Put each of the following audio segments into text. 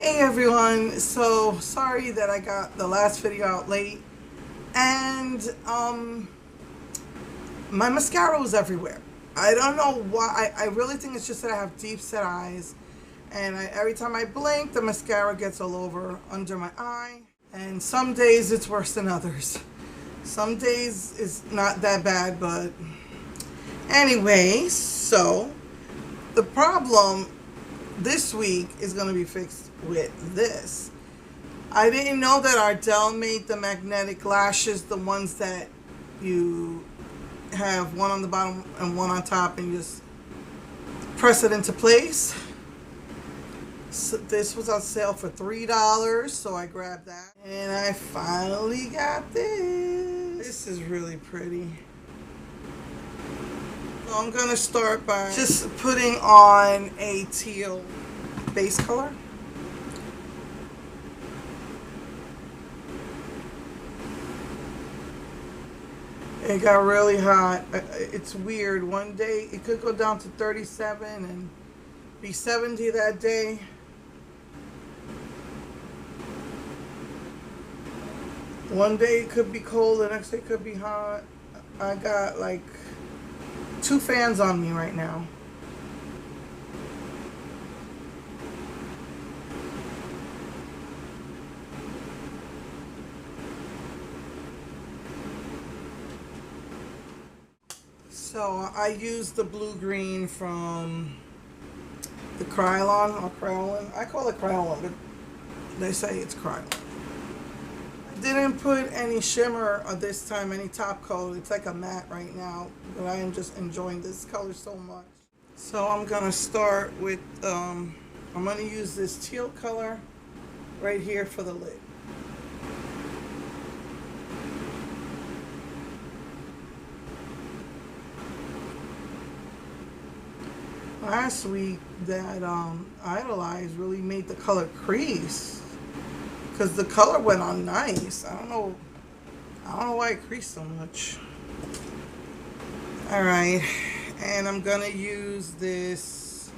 Hey everyone, so sorry that I got the last video out late, and my mascara was everywhere. I don't know why. I really think it's just that I have deep set eyes, and every time I blink the mascara gets all over under my eye, and some days it's worse than others. Some days it's not that bad, but anyway, so the problem this week is going to be fixed with this. I didn't know that Ardell made the magnetic lashes, the ones that you have one on the bottom and one on top and you just press it into place. So this was on sale for $3, so I grabbed that. And I finally got this. This is really pretty. So I'm going to start by just putting on a teal base color. It got really hot. It's weird. One day it could go down to 37 and be 70 that day. One day it could be cold, the next day it could be hot. I got like 2 fans on me right now. So I used the blue-green from the Krylon or Krylon. I call it Krylon, but they say it's Krylon. I didn't put any shimmer this time, any top coat. It's like a matte right now, but I am just enjoying this color so much. So I'm gonna start with, I'm gonna use this teal color right here for the lid. Last week that Idolize really made the color crease because the color went on nice. I don't know why it creased so much. Alright, and I'm gonna use this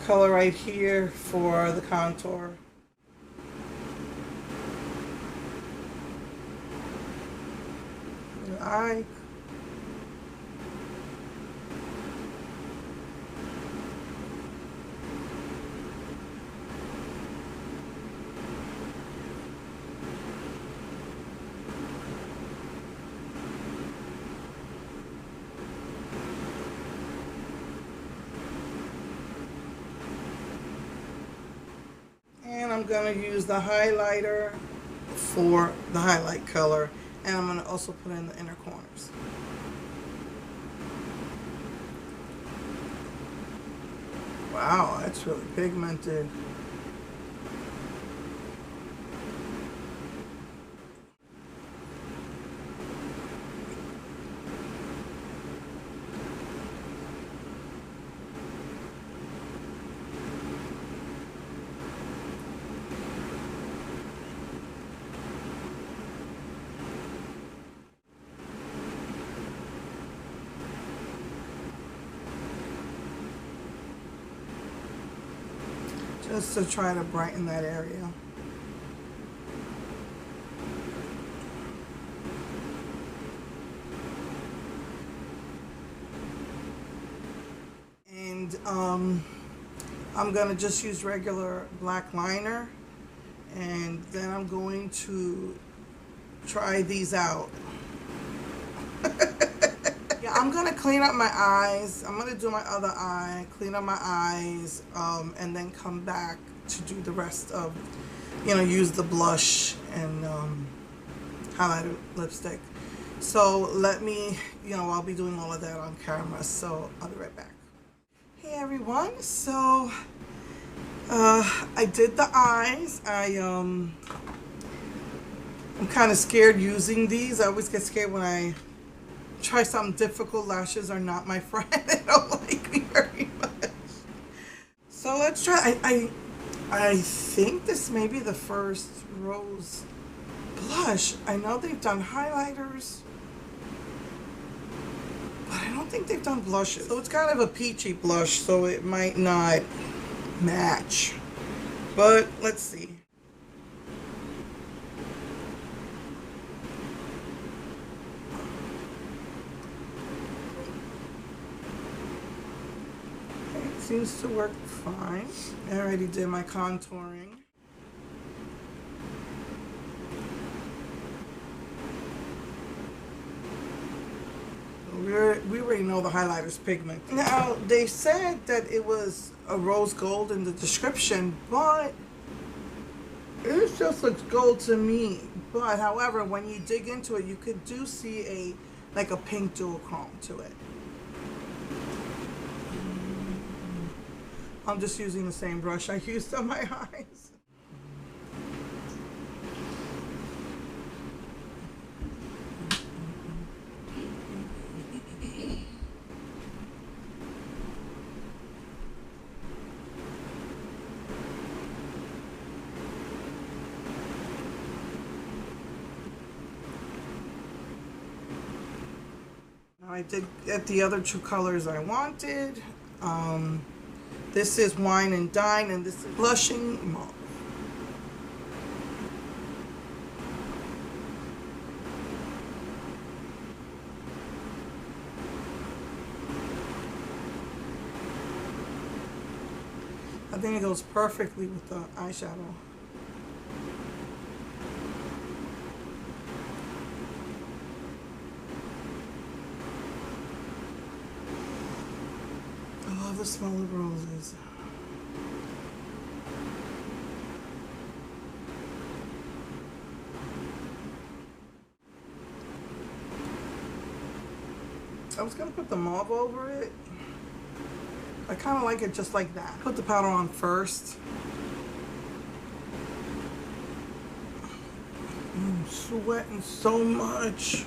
color right here for the contour. I I'm going to use the highlighter for the highlight color, and I'm going to also put in the inner corners. Wow, that's really pigmented. Just to try to brighten that area. And I'm gonna just use regular black liner, and then I'm going to try these out. Yeah, I'm gonna clean up my eyes. I'm gonna do my other eye, clean up my eyes, and then come back to do the rest of, use the blush and highlighter lipstick. So let me, I'll be doing all of that on camera, so I'll be right back. Hey everyone, so I did the eyes. I'm kind of scared using these. I always get scared when I try something difficult. Lashes are not my friend. They don't like me very much. So let's try. I think this may be the first rose blush. I know they've done highlighters, but I don't think they've done blushes. So it's kind of a peachy blush, so it might not match. but let's see. It seems to work fine. I already did my contouring. We already know the highlighter's pigment. Now, they said that it was a rose gold in the description, but it just looks gold to me. But however, when you dig into it, you could see like a pink duochrome to it. I'm just using the same brush I used on my eyes. I did get the other two colors I wanted. This is Wine and Dine, and this is Blushing Mauve. I think it goes perfectly with the eyeshadow. I love the smell of roses. I was gonna put the mauve over it. I kind of like it just like that. Put the powder on first. I'm sweating so much.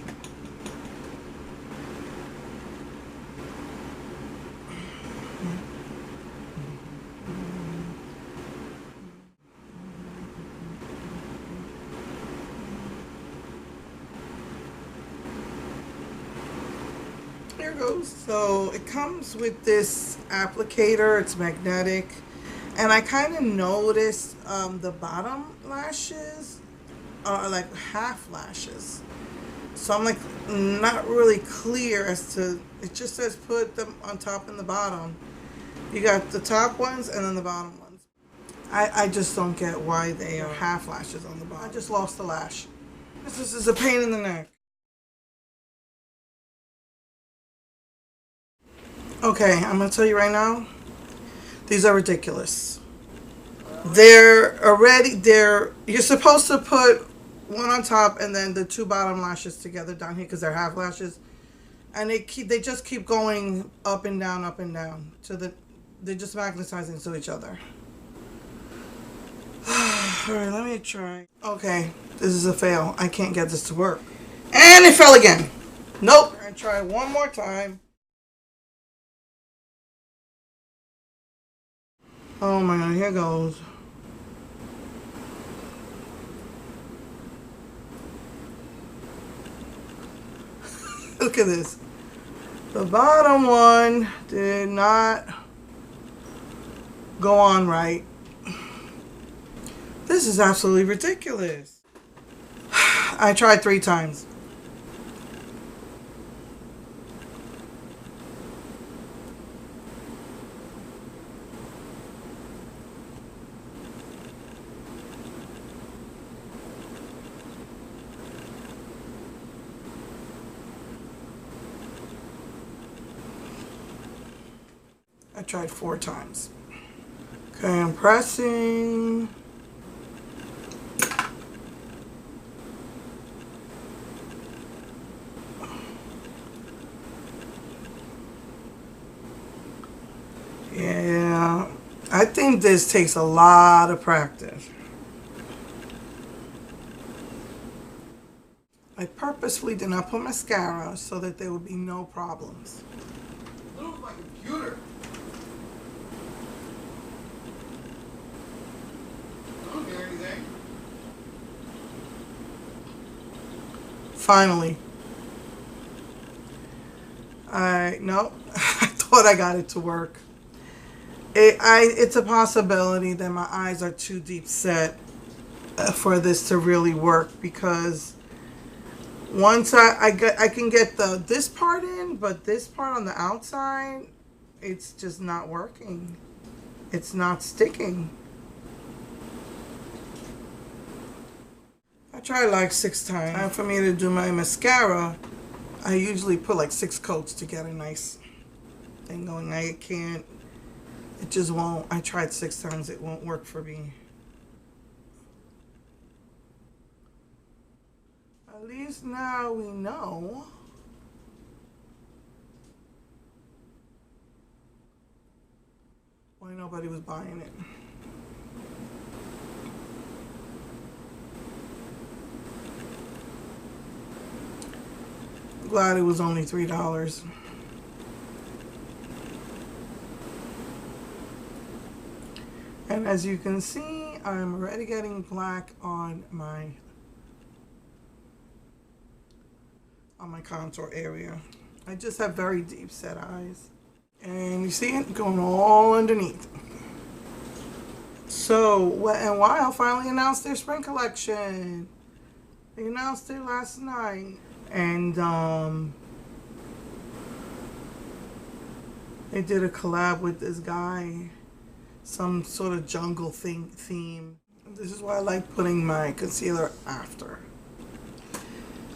Here goes. So it comes with this applicator. It's magnetic, and I kind of noticed the bottom lashes are like half lashes. So I'm like not really clear as to. It just says put them on top and the bottom. You got the top ones and then the bottom ones. I just don't get why they are half lashes on the bottom. I just lost a lash. This is a pain in the neck. Okay, I'm gonna tell you right now, these are ridiculous. You're supposed to put one on top and then the two bottom lashes together down here because they're half lashes. And they just keep going up and down. They're just magnetizing to each other. Alright, let me try. Okay, this is a fail. I can't get this to work. And it fell again. Nope. I try one more time. Oh my god, here goes. Look at this. The bottom one did not go on right. This is absolutely ridiculous. I tried 3 times. I tried 4 times. Okay, I'm pressing. Yeah, I think this takes a lot of practice. I purposefully did not put mascara so that there would be no problems. Look at my computer. I don't hear anything. Finally. No, I thought I got it to work. It's a possibility that my eyes are too deep set for this to really work, because once I can get this part in, but this part on the outside, it's just not working. It's not sticking. I tried like 6 times. Time for me to do my mascara. I usually put like 6 coats to get a nice thing going. I can't. It just won't. I tried 6 times. It won't work for me. At least now we know. Why nobody was buying it. I'm glad it was only $3. And as you can see, I'm already getting black on my contour area. I just have very deep set eyes. And you see it going all underneath. So, Wet n Wild finally announced their spring collection. They announced it last night. And they did a collab with this guy. Some sort of jungle theme. This is why I like putting my concealer after.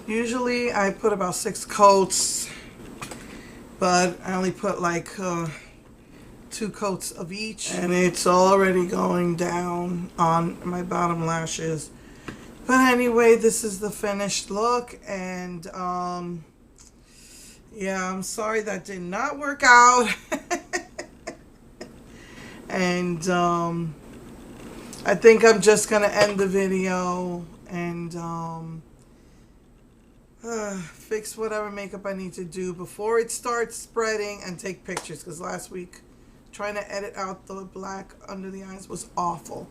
Usually I put about 6 coats, but I only put like 2 coats of each, and it's already going down on my bottom lashes. But anyway, this is the finished look, and yeah, I'm sorry that did not work out. And I think I'm just gonna end the video and fix whatever makeup I need to do before it starts spreading, and take pictures, because last week trying to edit out the black under the eyes was awful.